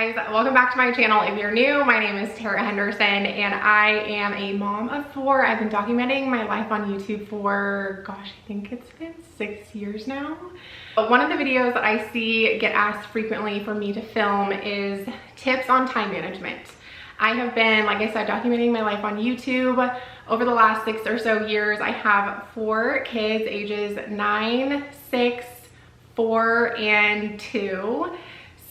guys, welcome back to my channel. If you're new, my name is Henderson and I am a mom of 4. I've been documenting my life on YouTube for, gosh, I think it's been 6 years now. But one of the videos that I see get asked frequently for me to film is tips on time management. I have been, like I said, documenting my life on YouTube over the last 6 or so years. I have 4 kids, ages 9, 6, 4, and 2.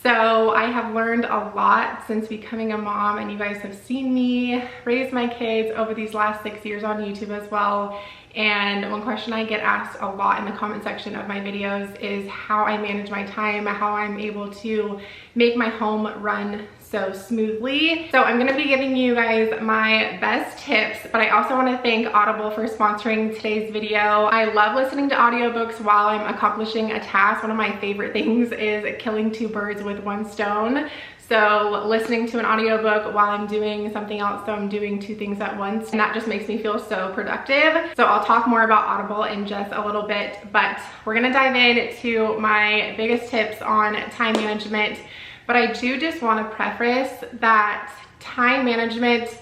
So I have learned a lot since becoming a mom, and you guys have seen me raise my kids over these last 6 years on YouTube as well. And one question I get asked a lot in the comment section of my videos is how I manage my time, how I'm able to make my home run so smoothly. So I'm gonna be giving you guys my best tips, but I also wanna thank Audible for sponsoring today's video. I love listening to audiobooks while I'm accomplishing a task. One of my favorite things is killing 2 birds with 1 stone. So listening to an audiobook while I'm doing something else, so I'm doing 2 things at once, and that just makes me feel so productive. So I'll talk more about Audible in just a little bit, but we're gonna dive into my biggest tips on time management. But I do just want to preface that time management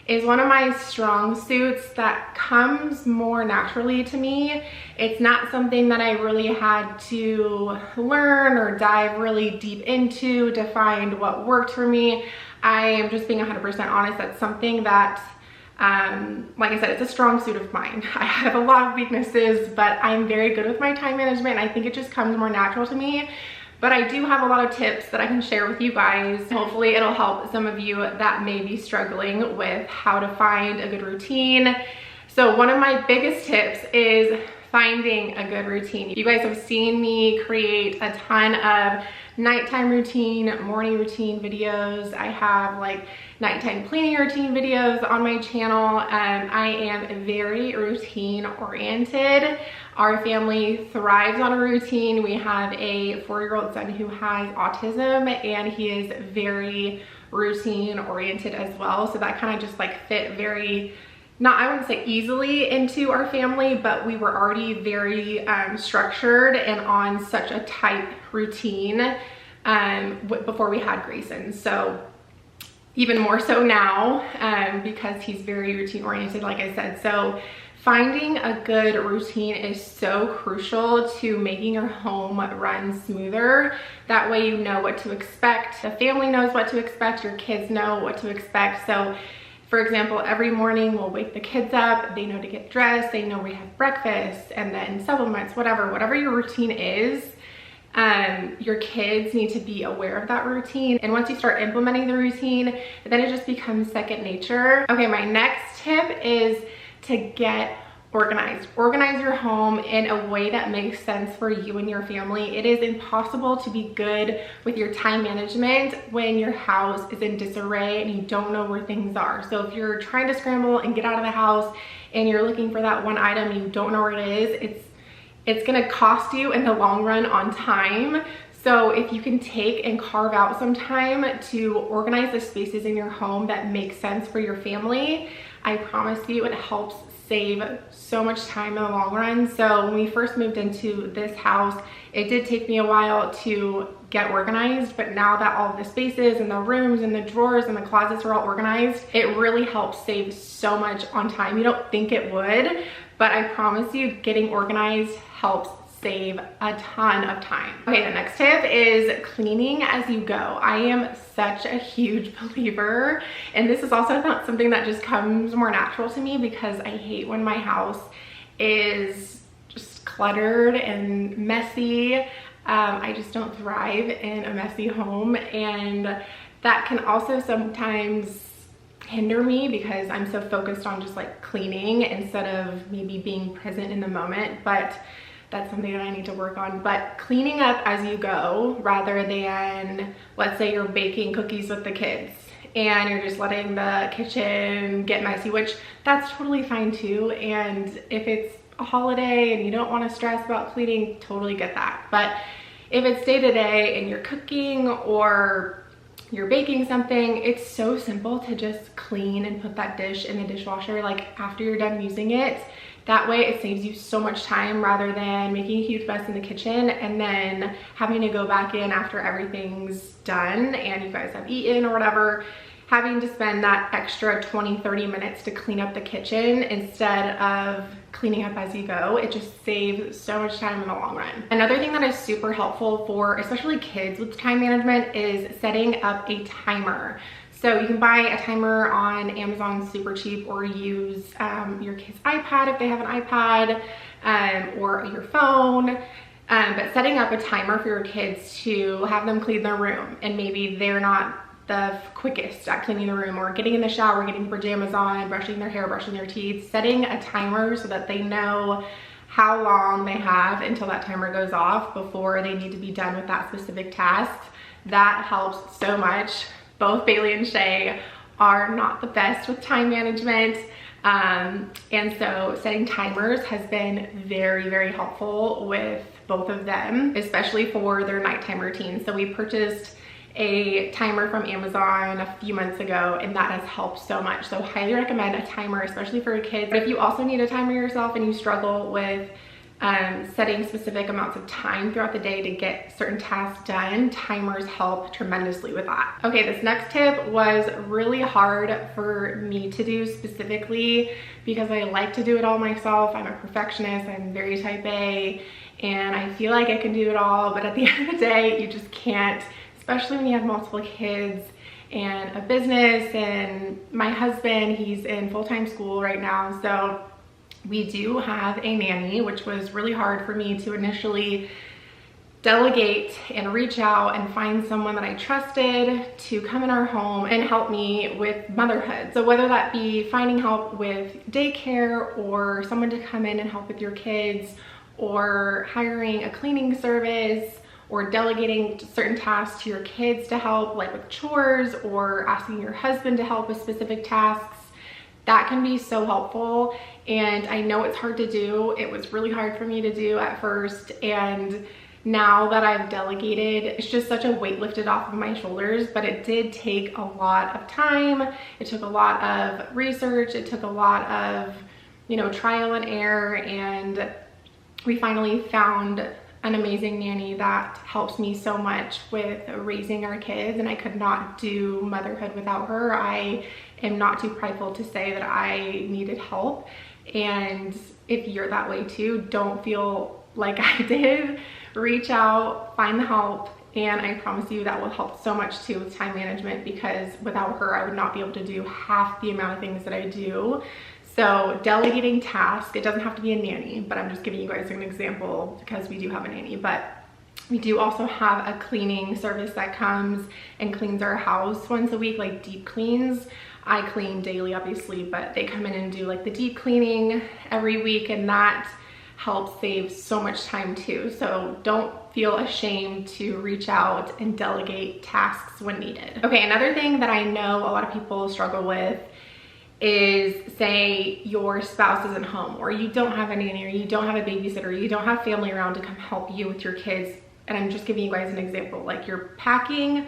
is one of my strong suits that comes more naturally to me. It's not something that I really had to learn or dive really deep into to find what worked for me. I am just being 100% honest. That's something that, like I said, it's a strong suit of mine. I have a lot of weaknesses, but I'm very good with my time management. I think it just comes more natural to me. But I do have a lot of tips that I can share with you guys. Hopefully it'll help some of you that may be struggling with how to find a good routine. So one of my biggest tips is finding a good routine. You guys have seen me create a ton of nighttime routine, morning routine videos. I have like nighttime cleaning routine videos on my channel. I am very routine oriented. Our family thrives on a routine. We have a 4-year-old son who has autism, and he is very routine oriented as well. So that kind of just like fit very, I wouldn't say easily into our family, but we were already very structured and on such a tight routine before we had Grayson. So even more so now because he's very routine oriented, like I said. So finding a good routine is so crucial to making your home run smoother. That way you know what to expect. The family knows what to expect. Your kids know what to expect. So for example, every morning we'll wake the kids up. They know to get dressed. They know we have breakfast and then supplements, whatever your routine is. Your kids need to be aware of that routine. And once you start implementing the routine, then it just becomes second nature. Okay, my next tip is to get organized. Organize your home in a way that makes sense for you and your family. It is impossible to be good with your time management when your house is in disarray and you don't know where things are. So if you're trying to scramble and get out of the house and you're looking for that one item, you don't know where it is, it's gonna cost you in the long run on time. So if you can take and carve out some time to organize the spaces in your home that make sense for your family, I promise you it helps save so much time in the long run. So when we first moved into this house, it did take me a while to get organized, but now that all of the spaces and the rooms and the drawers and the closets are all organized, it really helps save so much on time. You don't think it would, but I promise you getting organized helps save a ton of time. Okay, the next tip is cleaning as you go. I am such a huge believer, and this is also not something that just comes more natural to me because I hate when my house is just cluttered and messy. I just don't thrive in a messy home, and that can also sometimes hinder me because I'm so focused on just like cleaning instead of maybe being present in the moment. But that's something that I need to work on. But cleaning up as you go rather than, let's say you're baking cookies with the kids and you're just letting the kitchen get messy, which that's totally fine too. And if it's a holiday and you don't want to stress about cleaning, totally get that. But if it's day to day and you're cooking or you're baking something, it's so simple to just clean and put that dish in the dishwasher like after you're done using it. That way it saves you so much time rather than making a huge mess in the kitchen and then having to go back in after everything's done and you guys have eaten or whatever, having to spend that extra 20-30 minutes to clean up the kitchen instead of cleaning up as you go. It just saves so much time in the long run. Another thing that is super helpful for especially kids with time management is setting up a timer. So you can buy a timer on Amazon super cheap, or use your kid's iPad if they have an iPad, or your phone. But setting up a timer for your kids to have them clean their room, and maybe they're not the quickest at cleaning the room or getting in the shower, getting pajamas on, brushing their hair, brushing their teeth, setting a timer so that they know how long they have until that timer goes off before they need to be done with that specific task. That helps so much. Both Bailey and Shay are not the best with time management. And so setting timers has been very, very helpful with both of them, especially for their nighttime routine. So we purchased a timer from Amazon a few months ago, and that has helped so much. So highly recommend a timer, especially for your kids. But if you also need a timer yourself and you struggle with setting specific amounts of time throughout the day to get certain tasks done, timers help tremendously with that. Okay, this next tip was really hard for me to do specifically because I like to do it all myself. I'm a perfectionist, I'm very type A, and I feel like I can do it all, but at the end of the day, you just can't, especially when you have multiple kids and a business. And my husband, he's in full-time school right now, so we do have a nanny, which was really hard for me to initially delegate and reach out and find someone that I trusted to come in our home and help me with motherhood. So whether that be finding help with daycare or someone to come in and help with your kids, or hiring a cleaning service, or delegating certain tasks to your kids to help, like with chores, or asking your husband to help with specific tasks, that can be so helpful. And I know it's hard to do. It was really hard for me to do at first, and now that I've delegated, it's just such a weight lifted off of my shoulders. But it did take a lot of time. It took a lot of research. It took a lot of, you know, trial and error, and we finally found an amazing nanny that helps me so much with raising our kids, and I could not do motherhood without her. I am not too prideful to say that I needed help, and if you're that way too, don't feel like I did. Reach out, find the help, and I promise you that will help so much too with time management, because without her I would not be able to do half the amount of things that I do. So delegating tasks, it doesn't have to be a nanny, but I'm just giving you guys an example because we do have a nanny. But we do also have a cleaning service that comes and cleans our house once a week, like deep cleans. I clean daily obviously, but they come in and do like the deep cleaning every week, and that helps save so much time too. So don't feel ashamed to reach out and delegate tasks when needed. Okay, another thing that I know a lot of people struggle with is, say your spouse isn't home, or you don't have a nanny, or you don't have a babysitter, you don't have family around to come help you with your kids. And I'm just giving you guys an example, like you're packing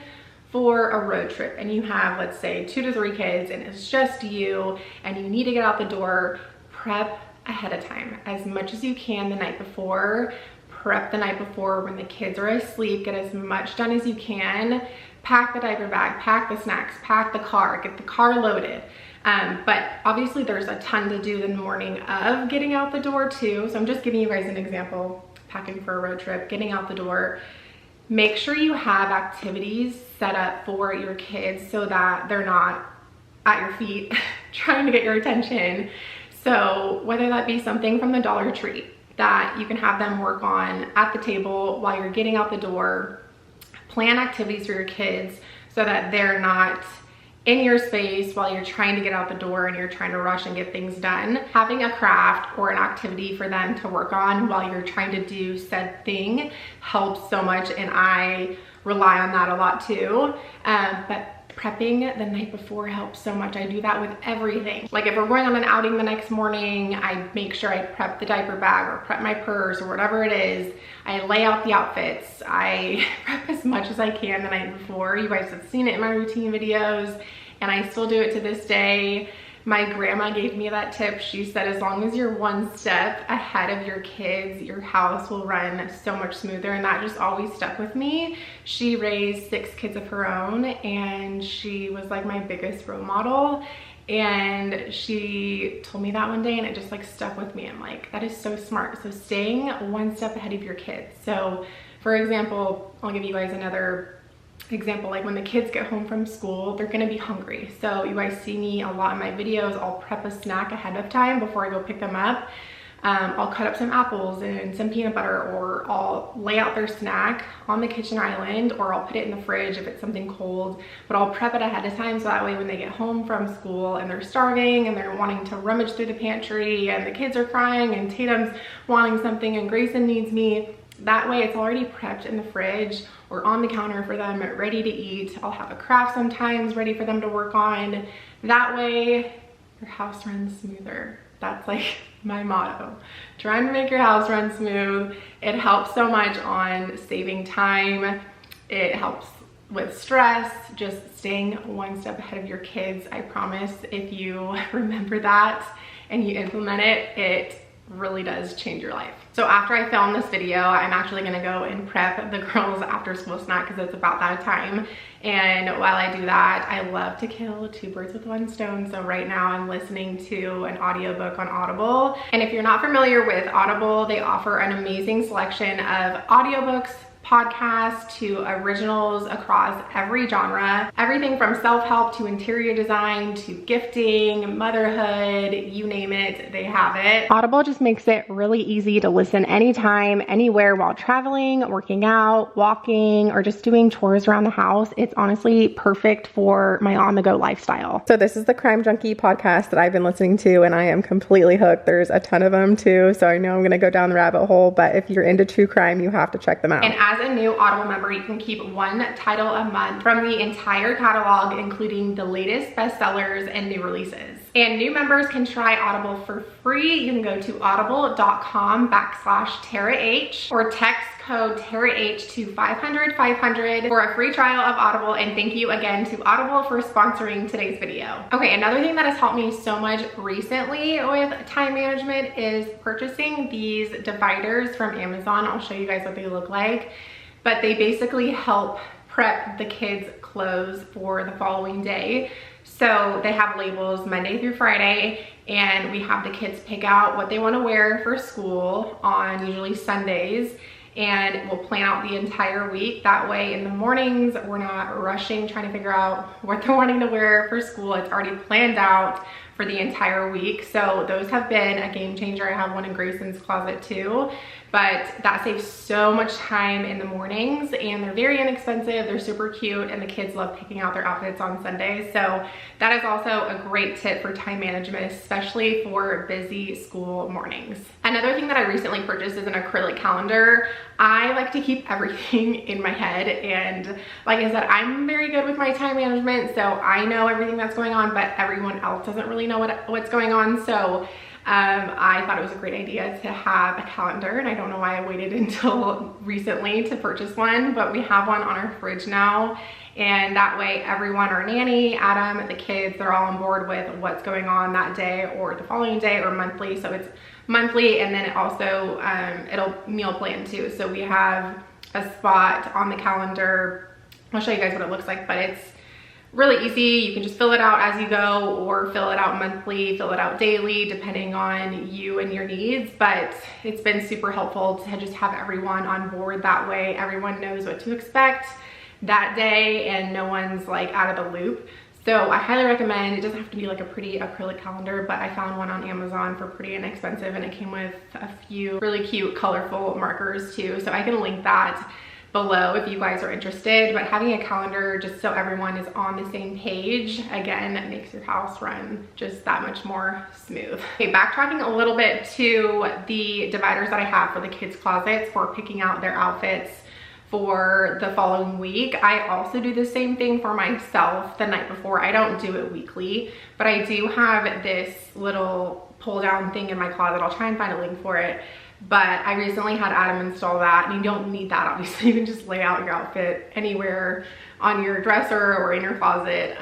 for a road trip and you have, let's say, 2 to 3 kids, and it's just you and you need to get out the door. Prep ahead of time as much as you can the night before. Prep the night before when the kids are asleep. Get as much done as you can. Pack the diaper bag, pack the snacks, pack the car, get the car loaded. But obviously there's a ton to do the morning of getting out the door too. So I'm just giving you guys an example, packing for a road trip, getting out the door. Make sure you have activities set up for your kids so that they're not at your feet trying to get your attention. So whether that be something from the Dollar Tree that you can have them work on at the table while you're getting out the door, plan activities for your kids so that they're not in your space while you're trying to get out the door and you're trying to rush and get things done. Having a craft or an activity for them to work on while you're trying to do said thing helps so much, and I rely on that a lot too. But prepping the night before helps so much. I do that with everything. Like if we're going on an outing the next morning, I make sure I prep the diaper bag or prep my purse or whatever it is. I lay out the outfits. I prep as much as I can the night before. You guys have seen it in my routine videos, and I still do it to this day. My grandma gave me that tip. She said, as long as you're one step ahead of your kids, your house will run so much smoother, and that just always stuck with me. She raised 6 kids of her own, and she was like my biggest role model. And she told me that one day, and it just like stuck with me. I'm like, that is so smart. So staying one step ahead of your kids. So for example, I'll give you guys another example. Like when the kids get home from school, they're gonna be hungry. So you guys see me a lot in my videos. I'll prep a snack ahead of time before I go pick them up. I'll cut up some apples and some peanut butter, or I'll lay out their snack on the kitchen island, or I'll put it in the fridge if it's something cold, but I'll prep it ahead of time so that way when they get home from school and they're starving and they're wanting to rummage through the pantry and the kids are crying and Tatum's wanting something and Grayson needs me, that way it's already prepped in the fridge or on the counter for them, ready to eat. I'll have a craft sometimes ready for them to work on. That way your house runs smoother. That's like my motto. Trying to make your house run smooth. It helps so much on saving time. It helps with stress, just staying one step ahead of your kids. I promise if you remember that and you implement it, it really does change your life. So after I film this video, I'm actually gonna go and prep the girls' after school snack because it's about that time. And while I do that, I love to kill 2 birds with 1 stone. So right now I'm listening to an audiobook on Audible. And if you're not familiar with Audible, they offer an amazing selection of audiobooks, podcasts to originals across every genre. Everything from self-help to interior design to gifting, motherhood, you name it, they have it. Audible just makes it really easy to listen anytime, anywhere while traveling, working out, walking, or just doing chores around the house. It's honestly perfect for my on-the-go lifestyle. So this is the Crime Junkie podcast that I've been listening to, and I am completely hooked. There's a ton of them too, so I know I'm gonna go down the rabbit hole, but if you're into true crime, you have to check them out. And as a new Audible member, you can keep 1 title a month from the entire catalog, including the latest bestsellers and new releases. And new members can try Audible for free. You can go to audible.com/TaraH or text code TaraH to 500-500 for a free trial of Audible. And thank you again to Audible for sponsoring today's video. Okay, another thing that has helped me so much recently with time management is purchasing these dividers from Amazon. I'll show you guys what they look like. But they basically help prep the kids' clothes for the following day. So they have labels Monday through Friday, and we have the kids pick out what they want to wear for school on usually Sundays, and we'll plan out the entire week. That way in the mornings, we're not rushing trying to figure out what they're wanting to wear for school. It's already planned out for the entire week. So those have been a game changer. I have one in Grayson's closet too, but that saves so much time in the mornings, and they're very inexpensive. They're super cute, and the kids love picking out their outfits on Sundays. So that is also a great tip for time management, especially for busy school mornings. Another thing that I recently purchased is an acrylic calendar. I like to keep everything in my head, and like I said, I'm very good with my time management, so I know everything that's going on, but everyone else doesn't really know what's going on. So I thought it was a great idea to have a calendar, and I don't know why I waited until recently to purchase one, but we have one on our fridge now, and that way everyone, our nanny, Adam, the kids, they're all on board with what's going on that day or the following day or monthly. So it's monthly, and then it also it'll meal plan too. So we have a spot on the calendar. I'll show you guys what it looks like, but it's really easy. You can just fill it out as you go, or fill it out monthly, fill it out daily, depending on you and your needs. But it's been super helpful to just have everyone on board. That way everyone knows what to expect that day and no one's like out of the loop. So I highly recommend. It doesn't have to be like a pretty acrylic calendar, but I found one on Amazon for pretty inexpensive, and it came with a few really cute colorful markers too. So I can link that below if you guys are interested. But having a calendar just so everyone is on the same page, again, that makes your house run just that much more smooth. Okay, backtracking a little bit to the dividers that I have for the kids' closets for picking out their outfits for the following week. I also do the same thing for myself the night before. I don't do it weekly, but I do have this little pull down thing in my closet. I'll try and find a link for it. but I recently had Adam install that, and you don't need that, obviously. You can just lay out your outfit anywhere on your dresser or in your closet,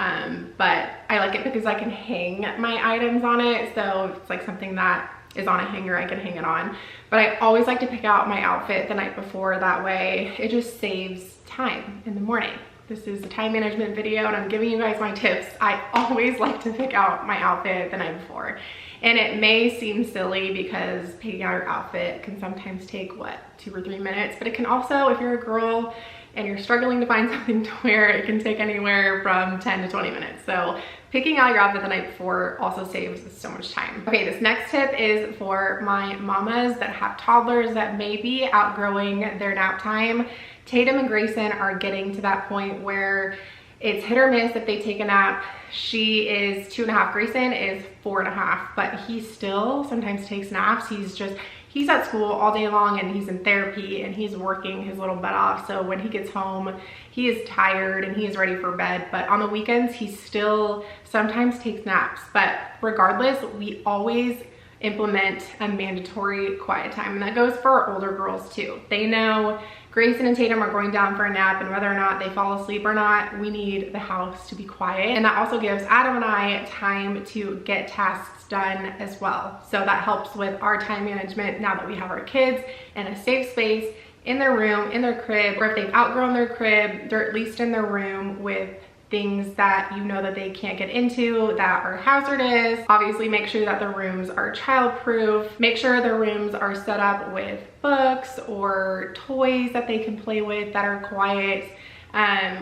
but I like it because I can hang my items on it, so it's like something that is on a hanger, I can hang it on. But I always like to pick out my outfit the night before, that way it just saves time in the morning. This is a time management video and I'm giving you guys my tips. I always like to pick out my outfit the night before. And it may seem silly because picking out your outfit can sometimes take, what, 2 or 3 minutes, but it can also, if you're a girl and you're struggling to find something to wear, it can take anywhere from 10 to 20 minutes. So picking out your outfit the night before also saves so much time. Okay, this next tip is for my mamas that have toddlers that may be outgrowing their nap time. Tatum and Grayson are getting to that point where it's hit or miss if they take a nap. She is 2.5, Grayson is 4.5, but he still sometimes takes naps. He's at school all day long and he's in therapy and he's working his little butt off. So when he gets home, he is tired and he is ready for bed. But on the weekends, he still sometimes takes naps. But regardless, we always implement a mandatory quiet time. And that goes for our older girls too. They know Grayson and Tatum are going down for a nap, and whether or not they fall asleep or not, we need the house to be quiet. And that also gives Adam and I time to get tasks done as well. So that helps with our time management now that we have our kids in a safe space in their room, in their crib, or if they've outgrown their crib, they're at least in their room with things that you know that they can't get into that are hazardous. Obviously, make sure that the rooms are child-proof. Make sure the rooms are set up with books or toys that they can play with that are quiet.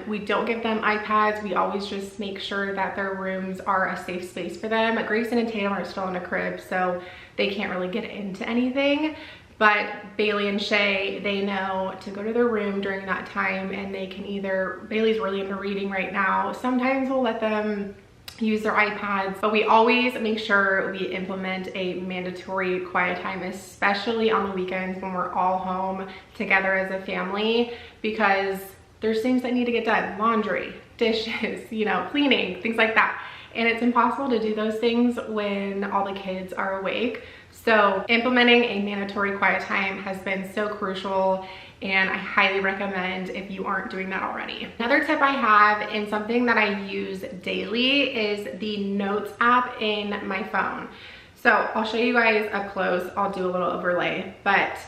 We don't give them iPads. We always just make sure that their rooms are a safe space for them. Grayson and Tatum are still in a crib, so they can't really get into anything. But Bailey and Shay, they know to go to their room during that time, and they can either, Bailey's really into reading right now. Sometimes we'll let them use their iPads, but we always make sure we implement a mandatory quiet time, especially on the weekends when we're all home together as a family, because there's things that need to get done, laundry, dishes, you know, cleaning, things like that. And it's impossible to do those things when all the kids are awake. So implementing a mandatory quiet time has been so crucial, and I highly recommend if you aren't doing that already. Another tip I have, and something that I use daily, is the Notes app in my phone. So I'll show you guys up close. I'll do a little overlay, but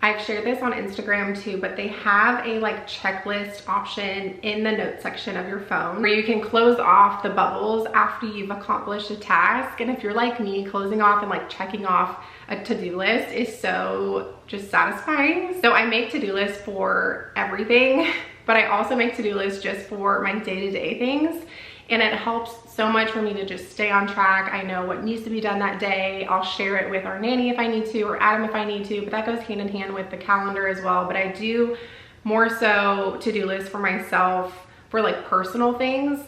I've shared this on Instagram too, but they have a like checklist option in the notes section of your phone where you can close off the bubbles after you've accomplished a task. And if you're like me, closing off and like checking off a to-do list is so just satisfying. So I make to-do lists for everything, but I also make to-do lists just for my day-to-day things. And it helps so much for me to just stay on track. I know what needs to be done that day. I'll share it with our nanny if I need to, or Adam if I need to, but that goes hand in hand with the calendar as well. But I do more so to-do lists for myself for like personal things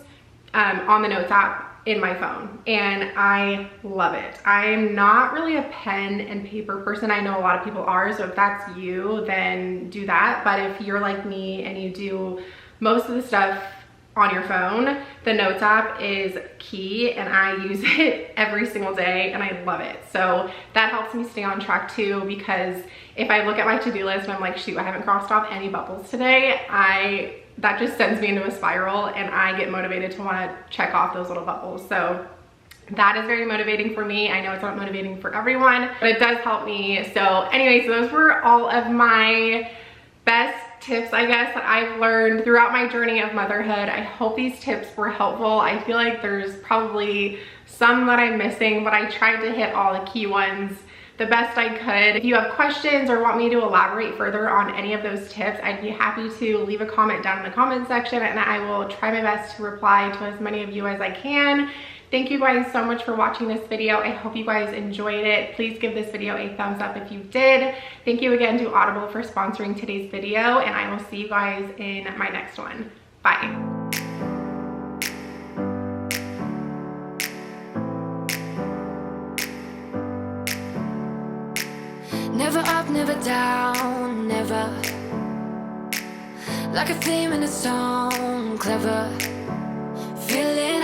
on the Notes app in my phone, and I love it. I'm not really a pen and paper person. I know a lot of people are, so if that's you, then do that. But if you're like me and you do most of the stuff on your phone, the Notes app is key, and I use it every single day and I love it. So that helps me stay on track too, because if I look at my to-do list and I'm like, shoot, I haven't crossed off any bubbles today, that just sends me into a spiral and I get motivated to want to check off those little bubbles. So that is very motivating for me. I know it's not motivating for everyone, but it does help me. So anyways, those were all of my best tips, I guess, that I've learned throughout my journey of motherhood. I hope these tips were helpful. I feel like there's probably some that I'm missing, but I tried to hit all the key ones the best I could. If you have questions or want me to elaborate further on any of those tips, I'd be happy to leave a comment down in the comment section, and I will try my best to reply to as many of you as I can. Thank you guys so much for watching this video. I hope you guys enjoyed it. Please give this video a thumbs up if you did. Thank you again to Audible for sponsoring today's video, and I will see you guys in my next one. Bye. Never up, never down, never. Like a theme in a song, clever. Feeling